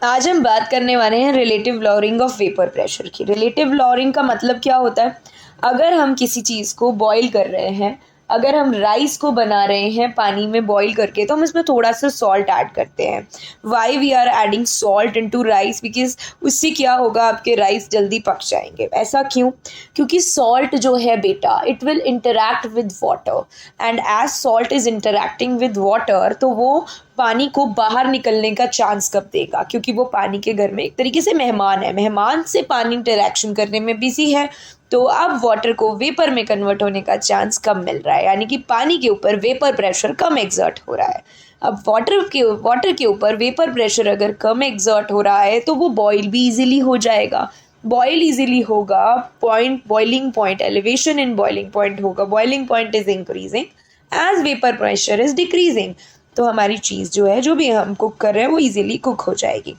आज हम बात करने वाले हैं relative lowering of vapour pressure की। रिलेटिव लॉरिंग का मतलब क्या होता है? अगर हम किसी चीज़ को बॉईल कर रहे हैं, अगर हम राइस को बना रहे हैं पानी में बॉईल करके, तो हम इसमें थोड़ा सा सॉल्ट ऐड करते हैं। Why we are adding salt into rice? Because उससे क्या होगा, आपके राइस जल्दी पक जाएंगे। ऐसा क्यों? क्योंकि सॉल्ट जो है बेटा, it will interact with water, and as salt is interacting with water, तो वो पानी को बाहर निकलने का चांस कब देगा? क्योंकि वो पानी के घर में एक तरीके से मेहमान है, मेहमान से पानी इंटरेक्शन करने में बिजी है, तो अब वाटर को वेपर में कन्वर्ट होने का चांस कम मिल रहा है, यानी कि पानी के ऊपर वेपर प्रेशर कम एग्जर्ट हो रहा है। अब वाटर के ऊपर वेपर प्रेशर अगर कम एग्जर्ट हो रहा है तो वो बॉयल भी इजीली हो जाएगा। बॉयल इजीली होगा, boiling point, elevation in boiling point होगा, boiling point is increasing as vapour pressure is decreasing. तो हमारी चीज़ जो है, जो भी हम कुक कर रहे हैं, वो इजीली कुक हो जाएगी।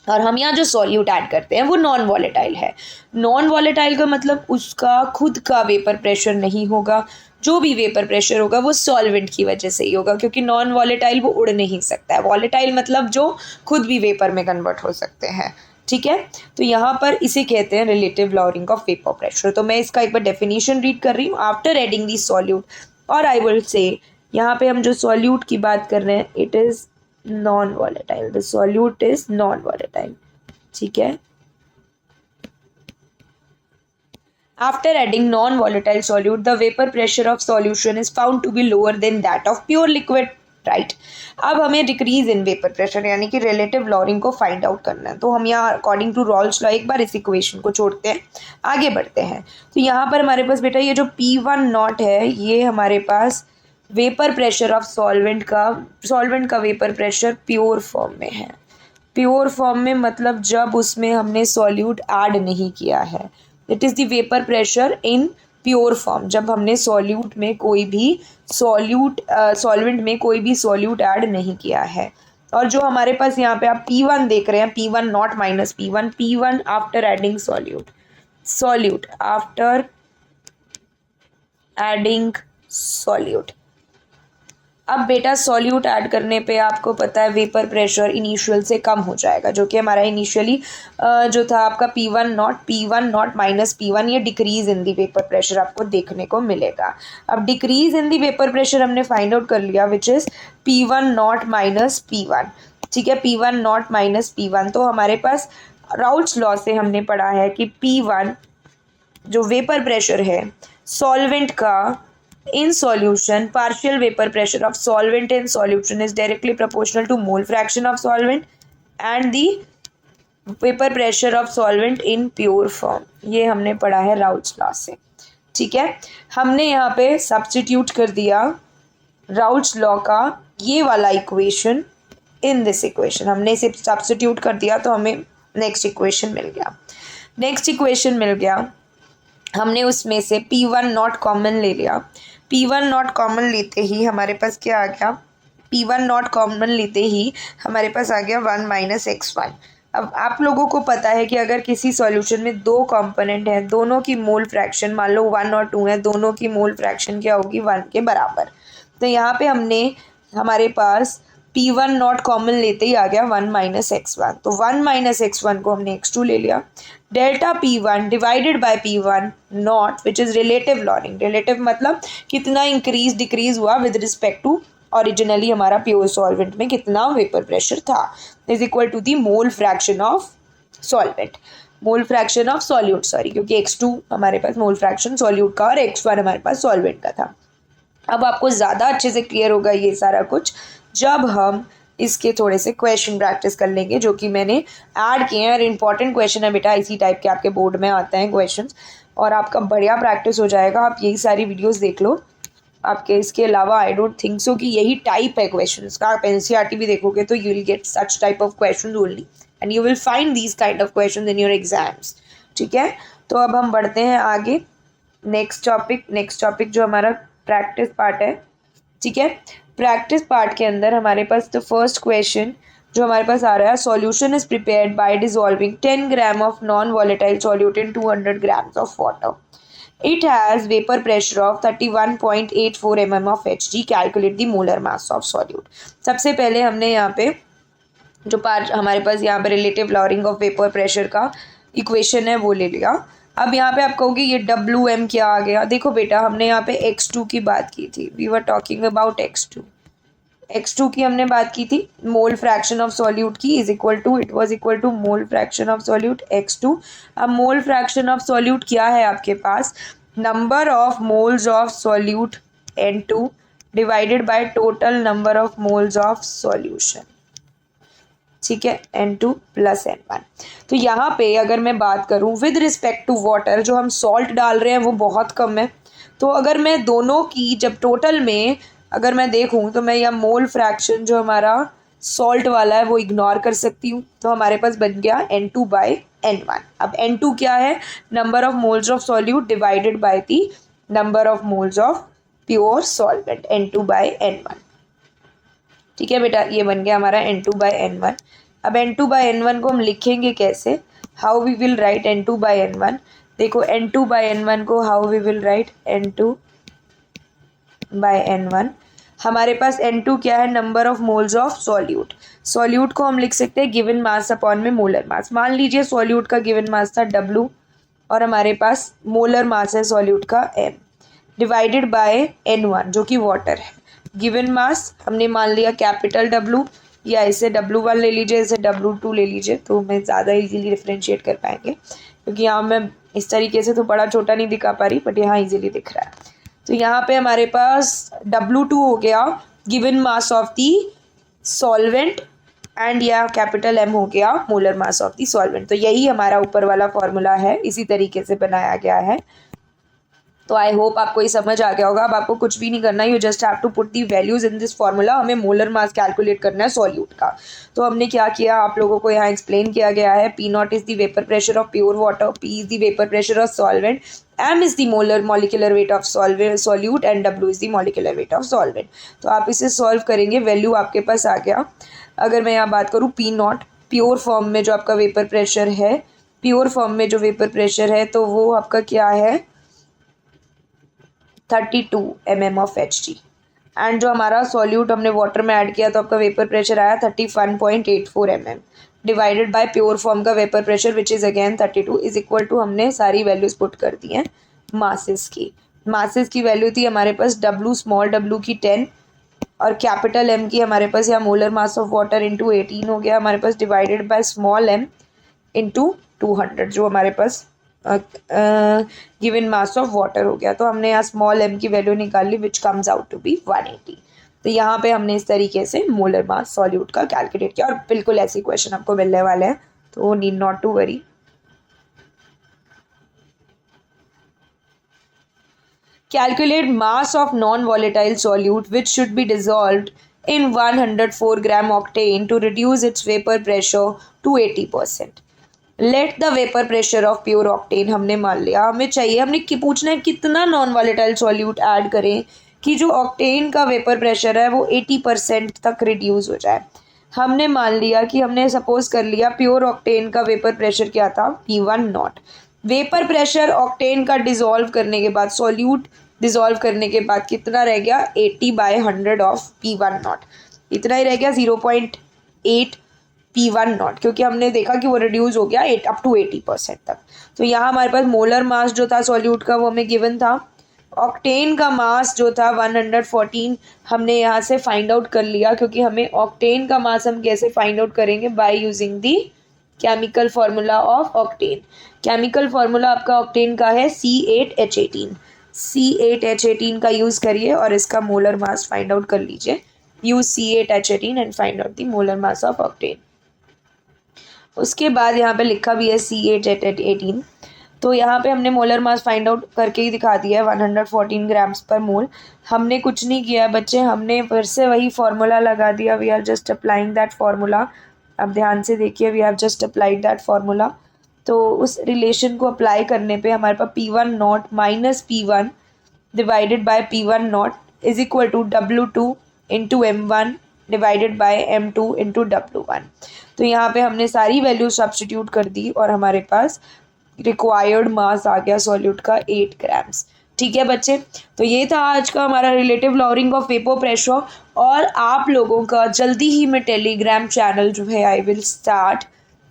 और हम यहाँ जो सॉल्यूट ऐड करते हैं वो नॉन वॉलेटाइल है। नॉन वॉलेटाइल का मतलब उसका खुद का वेपर प्रेशर नहीं होगा। जो भी वेपर प्रेशर होगा वो सॉल्वेंट की वजह से ही होगा, क्योंकि नॉन वॉलेटाइल वो उड़ नहीं सकता है। वॉलेटाइल मतलब जो खुद भी वेपर में कन्वर्ट हो सकते हैं। ठीक है, तो यहाँ पर इसे कहते हैं relative lowering of vapour pressure. तो मैं इसका एक बार डेफिनेशन रीड कर रही हूँ। आफ्टर एडिंग दी सॉल्यूट, और आई विल से, यहाँ पे हम जो सॉल्यूट की बात कर रहे हैं, it is non volatile, the solute is non volatile. ठीक है, after adding non volatile solute, the vapour pressure of solution is found to be lower than that of pure liquid. Right, अब हमें decrease in vapour pressure यानी कि relative lowering को find out करना है। तो हम यहाँ अकॉर्डिंग टू रॉल्स लॉ एक बार इस इक्वेशन को छोड़ते हैं, आगे बढ़ते हैं। तो यहाँ पर हमारे पास बेटा ये जो P1 नॉट है, ये हमारे पास वेपर प्रेशर ऑफ सॉल्वेंट का वेपर प्रेशर प्योर फॉर्म में है। प्योर फॉर्म में मतलब जब उसमें हमने सॉल्यूट ऐड नहीं किया है। It is the vapour pressure in pure form, जब हमने सॉल्यूट में कोई भी सॉल्वेंट में कोई भी सॉल्यूट ऐड नहीं किया है। और जो हमारे पास यहाँ पे आप P1 देख रहे हैं, P1 naught minus P1 after adding solute after adding solute. अब बेटा सॉल्यूट ऐड करने पे आपको पता है वेपर प्रेशर इनिशियल से कम हो जाएगा, जो कि हमारा इनिशियली जो था आपका P1 नॉट माइनस P1, ये decrease in the vapour pressure आपको देखने को मिलेगा। अब decrease in the vapour pressure हमने फाइंड आउट कर लिया, which is P1 naught minus P1। ठीक है, P1 नॉट माइनस P1। तो हमारे पास राउल्ट्स लॉ से हमने पढ़ा है कि P1 जो वेपर प्रेशर है सॉल्वेंट का in solution, partial vapor pressure of solvent in solution is directly proportional to mole fraction of solvent and the vapor pressure of solvent in pure form। ये हमने पढ़ा है राउल्ट्स लॉ से। ठीक है, हमने यहाँ पे सब्स्टिट्यूट कर दिया राउल्ट्स लॉ का ये वाला इक्वेशन इन दिस इक्वेशन, हमने इसे सब्स्टिट्यूट कर दिया तो हमें नेक्स्ट इक्वेशन मिल गया। हमने उसमें से P1 नॉट कॉमन ले लिया। P1 नॉट कॉमन लेते ही हमारे पास क्या आ गया? P1 नॉट कॉमन लेते ही हमारे पास आ गया 1 माइनस x1। अब आप लोगों को पता है कि अगर किसी सॉल्यूशन में दो कंपोनेंट हैं, दोनों की मोल फ्रैक्शन मान लो 1 और 2 है, दोनों की मोल फ्रैक्शन क्या होगी? 1 के बराबर। तो यहाँ पे हमारे पास P1 नॉट कॉमन लेते ही आ गया 1 माइनस x1। तो 1 माइनस x1 को हमने x2 ले लिया। Delta P1 divided by P1 not, which is relative lowering. Relative मतलब कितना इंक्रीज डिक्रीज हुआ विद रिस्पेक्ट टू ओरिजिनली हमारा प्योर सॉल्वेंट में कितना वेपर प्रेशर था, is equal to the mole fraction of solvent, mole fraction of solute, sorry, क्योंकि x2 हमारे पास mole fraction solute का और x1 हमारे पास सॉल्वेंट का था। अब आपको ज़्यादा अच्छे से क्लियर होगा ये सारा कुछ जब हम इसके थोड़े से क्वेश्चन प्रैक्टिस कर लेंगे, जो कि मैंने ऐड किए हैं। और इम्पॉर्टेंट क्वेश्चन है बेटा, इसी टाइप के आपके बोर्ड में आते हैं क्वेश्चंस, और आपका बढ़िया प्रैक्टिस हो जाएगा। आप यही सारी वीडियोस देख लो। आपके इसके अलावा आई डोंट थिंक सो कि यही टाइप है क्वेश्चंस का। आप NCERT भी देखोगे तो you will get such type of question only, and you will find these kind of question in your exams. ठीक है, तो अब हम बढ़ते हैं आगे। नेक्स्ट टॉपिक जो हमारा प्रैक्टिस पार्ट है। ठीक है, प्रैक्टिस पार्ट के अंदर हमारे पास तो फर्स्ट क्वेश्चन जो हमारे पास आ रहा है, solution is prepared by dissolving 10 gram of non volatile solute in 200 grams of water. It has vapour pressure of 31.84 mm of Hg। Calculate the molar mass of solute. सबसे पहले हमने यहाँ पे जो पार्ट हमारे पास यहाँ पे relative lowering of vapour pressure का इक्वेशन है वो ले लिया। अब यहाँ पे आप कहोगे ये WM क्या आ गया। देखो बेटा, हमने यहाँ पे x2 की बात की थी, we were talking about x2 की हमने बात की थी। मोल फ्रैक्शन ऑफ सॉल्यूट की is equal to, it was equal to mole fraction of solute x2। अब मोल फ्रैक्शन ऑफ सॉल्यूट क्या है आपके पास, number of moles of solute N2 divided by total number of moles of solution, ठीक है, N2 plus N1। तो यहाँ पे अगर मैं बात करूँ विद रिस्पेक्ट टू वाटर, जो हम सॉल्ट डाल रहे हैं वो बहुत कम है, तो अगर मैं दोनों की जब टोटल में अगर मैं देखूँ तो मैं यह मोल फ्रैक्शन जो हमारा सॉल्ट वाला है वो इग्नोर कर सकती हूँ। तो हमारे पास बन गया N2 बाई N1। अब N2 क्या है, number of moles of solute divided by the number of moles of pure solvent, N2 by N1। ठीक है बेटा, ये बन गया हमारा N2 बाई N1। अब N2 बाई N1 को हम लिखेंगे कैसे, how we will write N2 by N1। देखो N2 बाई N1 को how we will write N2 by N1। हमारे पास N2 क्या है, number of moles of solute. Solute को हम लिख सकते हैं गिवन मास अपॉन में मोलर मास। मान लीजिए सॉल्यूट का गिवन मास था W और हमारे पास मोलर मास है सॉल्यूट का M, डिवाइडेड बाय N1 जो कि वाटर है। गिवन मास हमने मान लिया कैपिटल W, या इसे W1 ले लीजिए, इसे W2 ले लीजिए, तो मैं ज़्यादा इजीली डिफ्रेंशिएट कर पाएंगे, क्योंकि यहाँ मैं इस तरीके से तो बड़ा छोटा नहीं दिखा पा रही, बट यहाँ इजीली दिख रहा है। तो यहाँ पे हमारे पास W2 हो गया given mass of the solvent, and या कैपिटल M हो गया molar mass of the solvent. तो यही हमारा ऊपर वाला फॉर्मूला है, इसी तरीके से बनाया गया है। तो आई होप आपको ये समझ आ गया होगा। अब आपको कुछ भी नहीं करना, you just have to put the values in this formula. हमें मोलर मास कैलकुलेट करना है सॉल्यूट का। तो हमने क्या किया, आप लोगों को यहाँ एक्सप्लेन किया गया है। P0 is the vapour pressure of pure water, P is the vapour pressure of solvent, M is the molar molecular weight of solute and W is the molecular weight of solvent. तो आप इसे solve करेंगे, value आपके पास आ गया। अगर मैं यहाँ बात करूँ P0 प्योर फॉर्म में जो आपका वेपर प्रेशर है, प्योर फॉर्म में जो वेपर प्रेशर है तो वो आपका क्या है 32 mm ऑफ Hg। एंड जो हमारा सॉल्यूट हमने वाटर में ऐड किया तो आपका वेपर प्रेशर आया 31.84 mm, divided by pure form का vapour pressure which is again 32 is equal to, हमने सारी वैल्यूज पुट कर दी हैं मासेस की। मासेस की वैल्यू थी हमारे पास W स्मॉल w की 10 और कैपिटल M की हमारे पास या molar mass of water into 18 हो गया हमारे पास, divided by small m into 200 जो हमारे पास गिवन मास ऑफ वाटर हो गया। तो हमने यहाँ स्मॉल m की वैल्यू निकाल ली which comes out to be 180। तो यहाँ पे हमने इस तरीके से मोलर मास सॉल्यूट का कैलकुलेट किया, और बिल्कुल ऐसी क्वेश्चन आपको मिलने वाले हैं, तो need not to worry. Calculate mass of non volatile solute which should be dissolved in 104 gram octane to reduce its vapor pressure to 80%. Let the vapour pressure of pure octane हमने मान लिया। हमें चाहिए, हमने पूछना है कितना नॉन वॉलेटाइल सॉल्यूट ऐड करें कि जो ऑक्टेन का वेपर प्रेशर है वो 80% तक रिड्यूस हो जाए। हमने मान लिया कि हमने सपोज कर लिया प्योर ऑक्टेन का वेपर प्रेशर क्या था P1 not. Vapour pressure octane का डिजोल्व करने के बाद, सॉल्यूट डिजोल्व करने के बाद कितना रह गया 80/100 ऑफ P1 नॉट, इतना ही रह गया 0.8 P1 नॉट, क्योंकि हमने देखा कि वो रिड्यूस हो गया अप टू 80% तक। तो यहाँ हमारे पास मोलर मास जो था सॉल्यूट का वो हमें गिवन था। ऑक्टेन का मास जो था 114 हमने यहाँ से फाइंड आउट कर लिया, क्योंकि हमें ऑक्टेन का मास हम कैसे फाइंड आउट करेंगे, by using the chemical formula of octane. Chemical formula आपका ऑक्टेन का है C8H18। C8H18 का यूज़ करिए और इसका मोलर मास फाइंड आउट कर लीजिए। Use C8H18 and find out the molar mass of octane. उसके बाद यहाँ पे लिखा भी है C8H18, तो यहाँ पे हमने मोलर मास फाइंड आउट करके ही दिखा दिया है 114 ग्राम्स पर मोल। हमने कुछ नहीं किया बच्चे, हमने फिर से वही फार्मूला लगा दिया। We are just applying that formula. अब ध्यान से देखिए, we have just applied that formula. तो उस रिलेशन को अप्लाई करने पे हमारे पास P1 naught minus P1 divided by P1 naught is equal to W2 into M1 divided by M2 into W1। तो यहाँ पे हमने सारी वैल्यू सब्स्टिट्यूट कर दी और हमारे पास रिक्वायर्ड मास आ गया सॉल्यूट का 8 ग्राम्स। ठीक है बच्चे, तो ये था आज का हमारा relative lowering of vapour pressure. और आप लोगों का जल्दी ही मैं टेलीग्राम चैनल जो है आई विल स्टार्ट,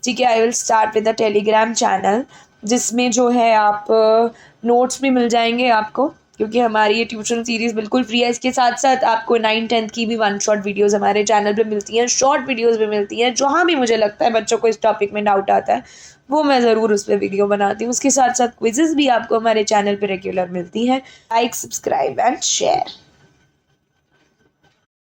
ठीक है, I will start with the Telegram channel, जिसमें जो है आप नोट्स भी मिल जाएंगे आपको, क्योंकि हमारी ये ट्यूशन सीरीज़ बिल्कुल फ्री है। इसके साथ साथ आपको 9th-10th की भी 1 शॉट वीडियोस हमारे चैनल पे मिलती हैं, शॉर्ट वीडियोस भी मिलती हैं। जहाँ भी मुझे लगता है बच्चों को इस टॉपिक में डाउट आता है वो मैं ज़रूर उस पर वीडियो बनाती हूँ। उसके साथ साथ क्विजेज़ भी आपको हमारे चैनल पे रेगुलर मिलती हैं। Like, subscribe and share.